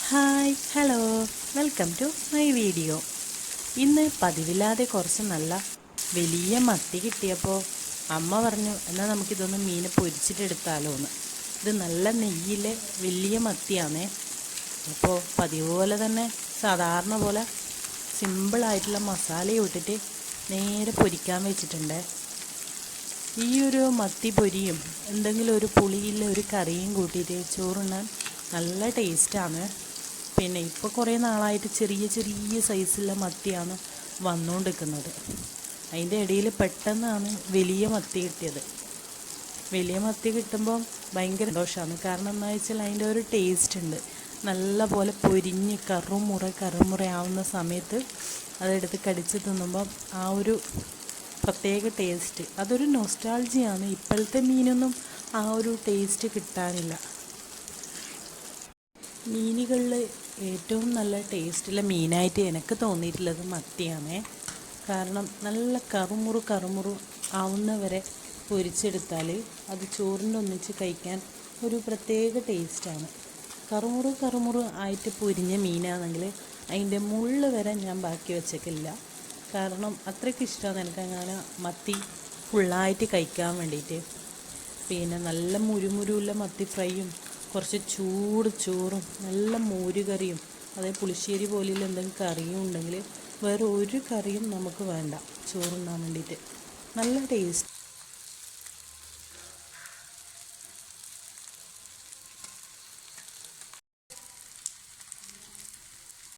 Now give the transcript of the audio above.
Hi hello welcome to my video. ഇന്ന് പതിവില്ലാതെ കുറച്ച് നല്ല വലിയ മത്തി കിട്ടിയപ്പോൾ അമ്മ പറഞ്ഞു, എന്നാൽ നമുക്കിതൊന്ന് മീൻ പൊരിച്ചിട്ടെടുത്താലോ എന്ന്. ഇത് നല്ല നെയ്യിലെ വലിയ മത്തിയാണേ. അപ്പോൾ പതിവ് പോലെ തന്നെ സാധാരണ പോലെ സിമ്പിളായിട്ടുള്ള മസാല ഇട്ടിട്ട് നേരെ പൊരിക്കാൻ വെച്ചിട്ടുണ്ട്. ഈ ഒരു മത്തി പൊരിയും എന്തെങ്കിലും ഒരു പുളിയില്ല ഒരു കറിയും കൂട്ടിയിട്ട് ചോറുണ്ണാൻ നല്ല ടേസ്റ്റാണ്. പിന്നെ ഇപ്പോൾ കുറേ നാളായിട്ട് ചെറിയ ചെറിയ സൈസുള്ള മത്തിയാണ് വന്നുകൊണ്ടിരിക്കുന്നത്. അതിൻ്റെ ഇടയിൽ പെട്ടെന്നാണ് വലിയ മത്തി കിട്ടിയത്. വലിയ മത്തി കിട്ടുമ്പോൾ ഭയങ്കര സന്തോഷമാണ്. കാരണം എന്താ വെച്ചാൽ അതിൻ്റെ ഒരു ടേസ്റ്റ് ഉണ്ട്. നല്ല പോലെ പൊരിഞ്ഞ് കറുമുറ ആവുന്ന സമയത്ത് അതെടുത്ത് കടിച്ച് തിന്നുമ്പം ആ ഒരു പ്രത്യേക ടേസ്റ്റ്, അതൊരു നൊസ്റ്റാൾജിയാണ്. ഇപ്പോഴത്തെ മീനൊന്നും ആ ഒരു ടേസ്റ്റ് കിട്ടാനില്ല. മീനുകളിൽ ഏറ്റവും നല്ല ടേസ്റ്റുള്ള മീനായിട്ട് എനിക്ക് തോന്നിയിട്ടുള്ളത് മത്തിയാണേ. കാരണം നല്ല കറുമുറു ആവുന്നവരെ പൊരിച്ചെടുത്താൽ അത് ചോറിൻ്റെ ഒന്നിച്ച് കഴിക്കാൻ ഒരു പ്രത്യേക ടേസ്റ്റാണ്. കറുമുറു ആയിട്ട് പൊരിഞ്ഞ മീനാണെങ്കിൽ അതിൻ്റെ മുള്ള് വരെ ഞാൻ ബാക്കി വെച്ചേക്കില്ല. കാരണം അത്രയ്ക്ക് ഇഷ്ടമാണ് എനിക്കങ്ങനെ മത്തി ഫുള്ളായിട്ട് കഴിക്കാൻ വേണ്ടിയിട്ട്. പിന്നെ നല്ല മുരുമുരുള്ള മത്തി ഫ്രൈയും കുറച്ച് ചൂട് ചോറും നല്ല മോര് കറിയും അതേ പുളിശ്ശേരി പോലെയുള്ള എന്തെങ്കിലും കറിയും ഉണ്ടെങ്കിൽ വേറെ ഒരു കറിയും നമുക്ക് വേണ്ട ചോറുണ്ണാൻ വേണ്ടിയിട്ട്. നല്ല ടേസ്റ്റ്.